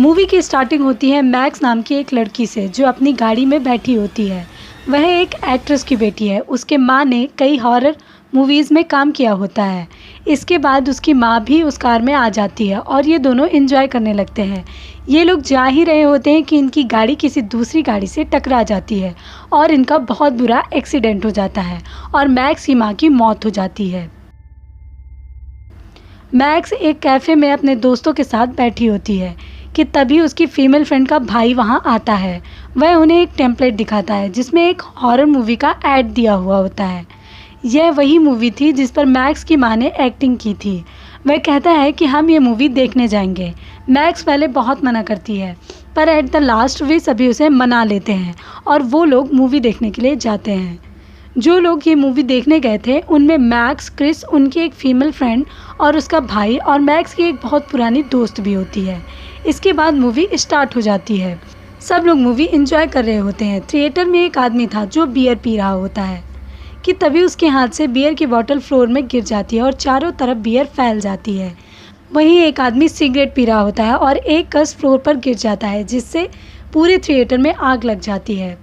Movie की starting होती है मैक्स नाम की एक लड़की से जो अपनी गाड़ी में बैठी होती है। वह एक एक्ट्रेस की बेटी है। उसके माँ ने कई हॉरर मूवीज़ में काम किया होता है। इसके बाद उसकी माँ भी उस कार में आ जाती है और ये दोनों एंजॉय करने लगते हैं। ये लोग जा ही रहे होते हैं कि इनकी गाड़ी किसी दूसरी गाड़ी से टकरा जाती है और इनका बहुत बुरा एक्सीडेंट हो जाता है और मैक्स की माँ की मौत हो जाती है। मैक्स एक कैफ़े में अपने दोस्तों के साथ बैठी होती है कि तभी उसकी फ़ीमेल फ्रेंड का भाई वहाँ आता है। वह उन्हें एक टेम्पलेट दिखाता है जिसमें एक हॉरर मूवी का ऐड दिया हुआ होता है। यह वही मूवी थी जिस पर मैक्स की माँ ने एक्टिंग की थी। वह कहता है कि हम ये मूवी देखने जाएंगे। मैक्स पहले बहुत मना करती है पर एट द लास्ट वे सभी उसे मना लेते हैं और वो लोग मूवी देखने के लिए जाते हैं। जो लोग ये मूवी देखने गए थे उनमें मैक्स, क्रिस, उनकी एक फ़ीमेल फ्रेंड और उसका भाई और मैक्स की एक बहुत पुरानी दोस्त भी होती है। इसके बाद मूवी स्टार्ट हो जाती है। सब लोग मूवी एंजॉय कर रहे होते हैं। थिएटर में एक आदमी था जो बियर पी रहा होता है कि तभी उसके हाथ से बियर की बोतल फ्लोर में गिर जाती है और चारों तरफ बियर फैल जाती है। वहीं एक आदमी सिगरेट पी रहा होता है और एक कस फ्लोर पर गिर जाता है जिससे पूरे थिएटर में आग लग जाती है।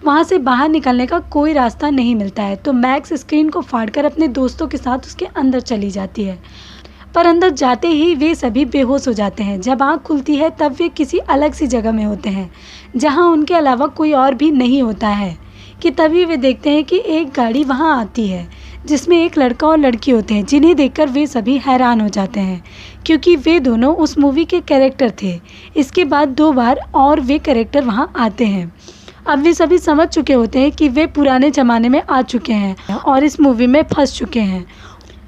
वहाँ से बाहर निकलने का कोई रास्ता नहीं मिलता है तो मैक्स स्क्रीन को फाड़कर अपने दोस्तों के साथ उसके अंदर चली जाती है। पर अंदर जाते ही वे सभी बेहोश हो जाते हैं। जब आँख खुलती है तब वे किसी अलग सी जगह में होते हैं जहाँ उनके अलावा कोई और भी नहीं होता है कि तभी वे देखते हैं कि एक गाड़ी वहाँ आती है जिसमें एक लड़का और लड़की होते हैं जिन्हें देखकर वे सभी हैरान हो जाते हैं क्योंकि वे दोनों उस मूवी के कैरेक्टर थे। इसके बाद 2 बार और वे कैरेक्टर वहाँ आते हैं। अब वे सभी समझ चुके होते हैं कि वे पुराने ज़माने में आ चुके हैं और इस मूवी में फंस चुके हैं।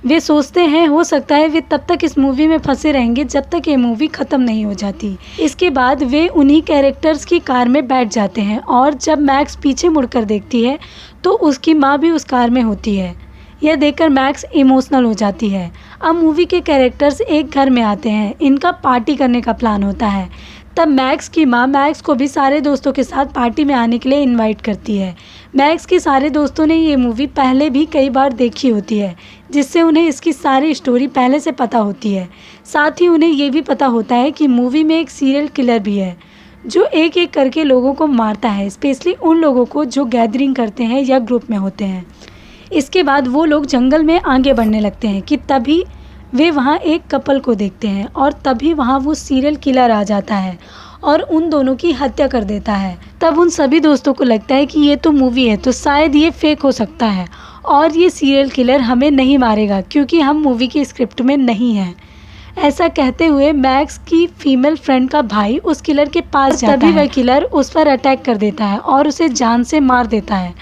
वे सोचते हैं हो सकता है वे तब तक इस मूवी में फंसे रहेंगे जब तक ये मूवी ख़त्म नहीं हो जाती। इसके बाद वे उन्हीं कैरेक्टर्स की कार में बैठ जाते हैं और जब मैक्स पीछे मुड़कर देखती है तो उसकी माँ भी उस कार में होती है। यह देखकर मैक्स इमोशनल हो जाती है। अब मूवी के कैरेक्टर्स एक घर में आते हैं। इनका पार्टी करने का प्लान होता है। तब मैक्स की माँ मैक्स को भी सारे दोस्तों के साथ पार्टी में आने के लिए इनवाइट करती है। मैक्स के सारे दोस्तों ने ये मूवी पहले भी कई बार देखी होती है जिससे उन्हें इसकी सारी स्टोरी पहले से पता होती है। साथ ही उन्हें ये भी पता होता है कि मूवी में एक सीरियल किलर भी है जो एक एक करके लोगों को मारता है, स्पेशली उन लोगों को जो गैदरिंग करते हैं या ग्रुप में होते हैं। इसके बाद वो लोग जंगल में आगे बढ़ने लगते हैं कि तभी वे वहाँ एक कपल को देखते हैं और तभी वहाँ वो सीरियल किलर आ जाता है और उन दोनों की हत्या कर देता है। तब उन सभी दोस्तों को लगता है कि ये तो मूवी है तो शायद ये फेक हो सकता है और ये सीरियल किलर हमें नहीं मारेगा क्योंकि हम मूवी की स्क्रिप्ट में नहीं हैं। ऐसा कहते हुए मैक्स की फीमेल फ्रेंड का भाई उस किलर के पास जाता है। तभी वह किलर उस पर अटैक कर देता है और उसे जान से मार देता है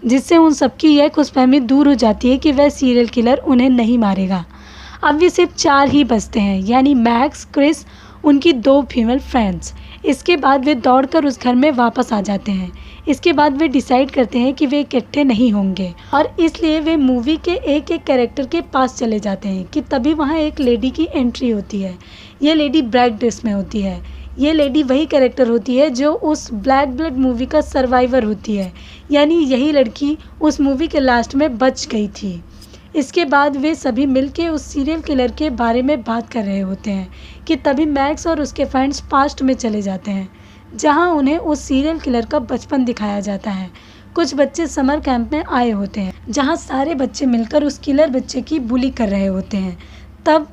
जिससे उन सबकी यह खुशफहमी दूर हो जाती है कि वह सीरियल किलर उन्हें नहीं मारेगा। अब वे सिर्फ 4 ही बचते हैं यानी मैक्स, क्रिस, उनकी 2 फीमेल फ्रेंड्स। इसके बाद वे दौड़कर उस घर में वापस आ जाते हैं। इसके बाद वे डिसाइड करते हैं कि वे इकट्ठे नहीं होंगे और इसलिए वे मूवी के एक एक कैरेक्टर के पास चले जाते हैं कि तभी वहाँ एक लेडी की एंट्री होती है। ये लेडी ब्लैक ड्रेस में होती है। ये लेडी वही कैरेक्टर होती है जो उस ब्लैक ब्लड मूवी का सर्वाइवर होती है, यानी यही लड़की उस मूवी के लास्ट में बच गई थी। इसके बाद वे सभी मिलके उस सीरियल किलर के बारे में बात कर रहे होते हैं कि तभी मैक्स और उसके फ्रेंड्स पास्ट में चले जाते हैं जहां उन्हें उस सीरियल किलर का बचपन दिखाया जाता है। कुछ बच्चे समर कैंप में आए होते हैं जहां सारे बच्चे मिलकर उस किलर बच्चे की बुली कर रहे होते हैं। तब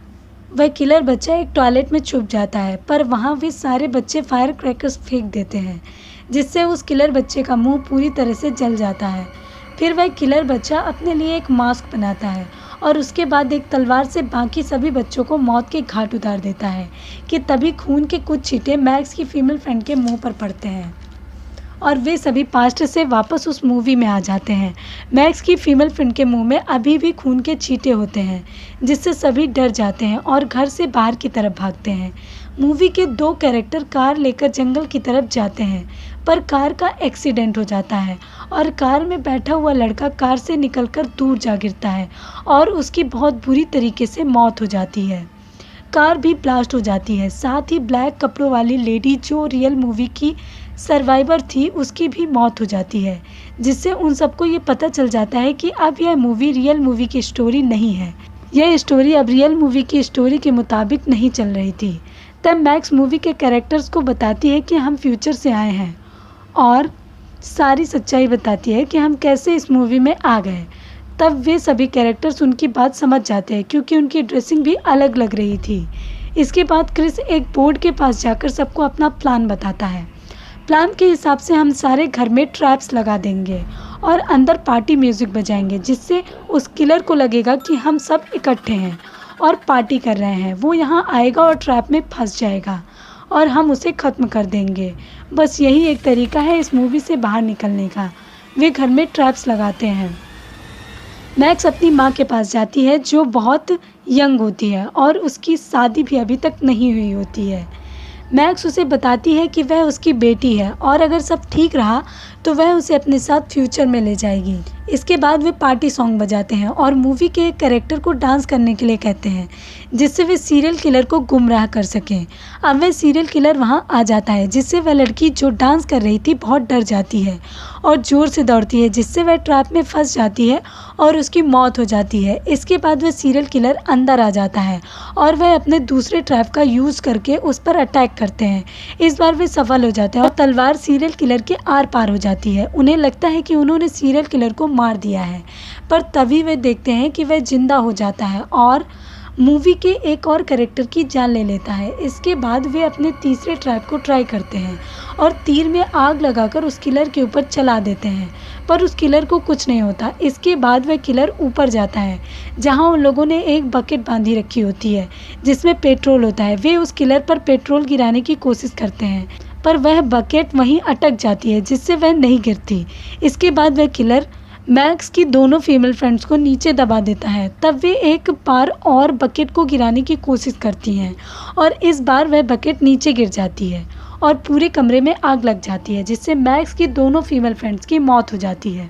वह किलर बच्चा एक टॉयलेट में छुप जाता है पर वहाँ वे सारे बच्चे फायर क्रैकर्स फेंक देते हैं जिससे उस किलर बच्चे का मुँह पूरी तरह से जल जाता है। फिर वह किलर बच्चा अपने लिए एक मास्क बनाता है और उसके बाद एक तलवार से बाकी सभी बच्चों को मौत के घाट उतार देता है कि तभी खून के कुछ छींटे मैक्स की फीमेल फ्रेंड के मुंह पर पड़ते हैं और वे सभी पास्ट से वापस उस मूवी में आ जाते हैं। मैक्स की फीमेल फ्रेंड के मुंह में अभी भी खून के छींटे होते हैं जिससे सभी डर जाते हैं और घर से बाहर की तरफ भागते हैं। मूवी के 2 कैरेक्टर कार लेकर जंगल की तरफ जाते हैं पर कार का एक्सीडेंट हो जाता है और कार में बैठा हुआ लड़का कार से निकलकर दूर जा गिरता है और उसकी बहुत बुरी तरीके से मौत हो जाती है। कार भी ब्लास्ट हो जाती है। साथ ही ब्लैक कपड़ों वाली लेडी जो रियल मूवी की सर्वाइवर थी उसकी भी मौत हो जाती है जिससे उन सबको ये पता चल जाता है कि अब यह मूवी रियल मूवी की स्टोरी नहीं है। यह स्टोरी अब रियल मूवी की स्टोरी के मुताबिक नहीं चल रही थी। तब मैक्स मूवी के कैरेक्टर्स को बताती है कि हम फ्यूचर से आए हैं और सारी सच्चाई बताती है कि हम कैसे इस मूवी में आ गए। तब वे सभी कैरेक्टर्स उनकी बात समझ जाते हैं क्योंकि उनकी ड्रेसिंग भी अलग लग रही थी। इसके बाद क्रिस एक बोर्ड के पास जाकर सबको अपना प्लान बताता है। प्लान के हिसाब से हम सारे घर में ट्रैप्स लगा देंगे और अंदर पार्टी म्यूज़िक बजाएंगे, जिससे उस किलर को लगेगा कि हम सब इकट्ठे हैं और पार्टी कर रहे हैं। वो यहाँ आएगा और ट्रैप में फंस जाएगा और हम उसे ख़त्म कर देंगे। बस यही एक तरीका है इस मूवी से बाहर निकलने का। वे घर में ट्रैप्स लगाते हैं। मैक्स अपनी माँ के पास जाती है जो बहुत यंग होती है और उसकी शादी भी अभी तक नहीं हुई होती है। मैक्स उसे बताती है कि वह उसकी बेटी है और अगर सब ठीक रहा तो वह उसे अपने साथ फ्यूचर में ले जाएगी। इसके बाद वे पार्टी सॉन्ग बजाते हैं और मूवी के एक कैरेक्टर को डांस करने के लिए कहते हैं, जिससे वे सीरियल किलर को गुमराह कर सकें। अब वह सीरियल किलर वहां आ जाता है, जिससे वह लड़की जो डांस कर रही थी बहुत डर जाती है और ज़ोर से दौड़ती है, जिससे वह ट्रैप में फंस जाती है और उसकी मौत हो जाती है। इसके बाद वह सीरियल किलर अंदर आ जाता है और वह अपने दूसरे ट्रैप का यूज़ करके उस पर अटैक करते हैं। इस बार वे सफल हो जाते हैं और तलवार सीरियल किलर के आर पार हो जाती है। उन्हें लगता है कि उन्होंने सीरियल किलर को मार दिया है, पर तभी वे देखते हैं कि वह जिंदा हो जाता है और मूवी के एक और कैरेक्टर की जान ले लेता है। इसके बाद वे अपने तीसरे ट्रैप को ट्राई करते हैं और तीर में आग लगाकर उस किलर के ऊपर चला देते हैं, पर उस किलर को कुछ नहीं होता। इसके बाद वह किलर ऊपर जाता है जहां उन लोगों ने एक बकेट बांधी रखी होती है जिसमें पेट्रोल होता है। वे उस किलर पर पेट्रोल गिराने की कोशिश करते हैं, पर वह बकेट वहीं अटक जाती है, जिससे वह नहीं गिरती। इसके बाद वह किलर मैक्स की दोनों फीमेल फ्रेंड्स को नीचे दबा देता है। तब वे एक बार और बकेट को गिराने की कोशिश करती हैं और इस बार वह बकेट नीचे गिर जाती है और पूरे कमरे में आग लग जाती है, जिससे मैक्स की दोनों फीमेल फ्रेंड्स की मौत हो जाती है।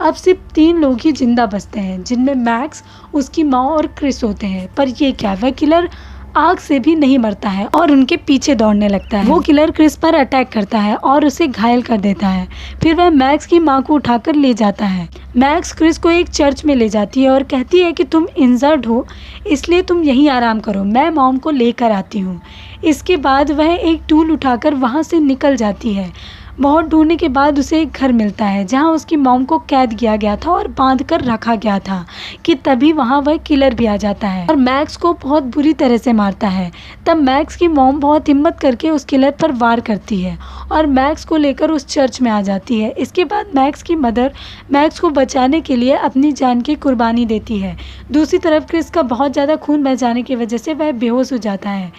अब सिर्फ 3 लोग ही जिंदा बचते हैं, जिनमें मैक्स, उसकी माँ और क्रिस होते हैं। पर ये क्या, वह किलर आग से भी नहीं मरता है और उनके पीछे दौड़ने लगता है। वो किलर क्रिस पर अटैक करता है और उसे घायल कर देता है। फिर वह मैक्स की मां को उठाकर ले जाता है। मैक्स क्रिस को एक चर्च में ले जाती है और कहती है कि तुम इंजर्ड हो, इसलिए तुम यहीं आराम करो, मैं मॉम को लेकर आती हूँ। इसके बाद वह एक टूल उठाकर वहाँ से निकल जाती है। बहुत ढूंढने के बाद उसे एक घर मिलता है जहां उसकी मॉम को कैद किया गया था और बांध कर रखा गया था कि तभी वहां वह किलर भी आ जाता है और मैक्स को बहुत बुरी तरह से मारता है। तब मैक्स की मॉम बहुत हिम्मत करके उस किलर पर वार करती है और मैक्स को लेकर उस चर्च में आ जाती है। इसके बाद मैक्स की मदर मैक्स को बचाने के लिए अपनी जान की कुर्बानी देती है। दूसरी तरफ क्रिस का बहुत ज़्यादा खून बह जाने की वजह से वह बेहोश हो जाता है।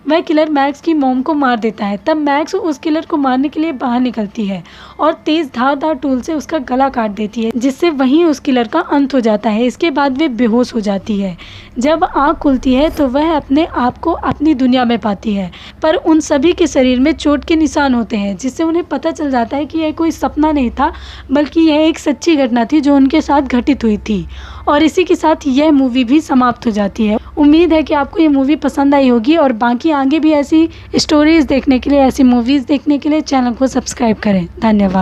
वह किलर मैक्स की मॉम को मार देता है। तब मैक्स उस किलर को मारने के लिए बाहर निकलती है और तेज धारदार टूल से उसका गला काट देती है, जिससे वहीं उस किलर का अंत हो जाता है। इसके बाद वे बेहोश हो जाती है। जब आँख खुलती है तो वह अपने आप को अपनी दुनिया में पाती है, पर उन सभी के शरीर में चोट के निशान होते हैं, जिससे उन्हें पता चल जाता है कि यह कोई सपना नहीं था, बल्कि यह एक सच्ची घटना थी जो उनके साथ घटित हुई थी। और इसी के साथ यह मूवी भी समाप्त हो जाती है। उम्मीद है कि आपको ये मूवी पसंद आई होगी और बाकी आगे भी ऐसी स्टोरीज देखने के लिए, ऐसी मूवीज़ देखने के लिए चैनल को सब्सक्राइब करें। धन्यवाद।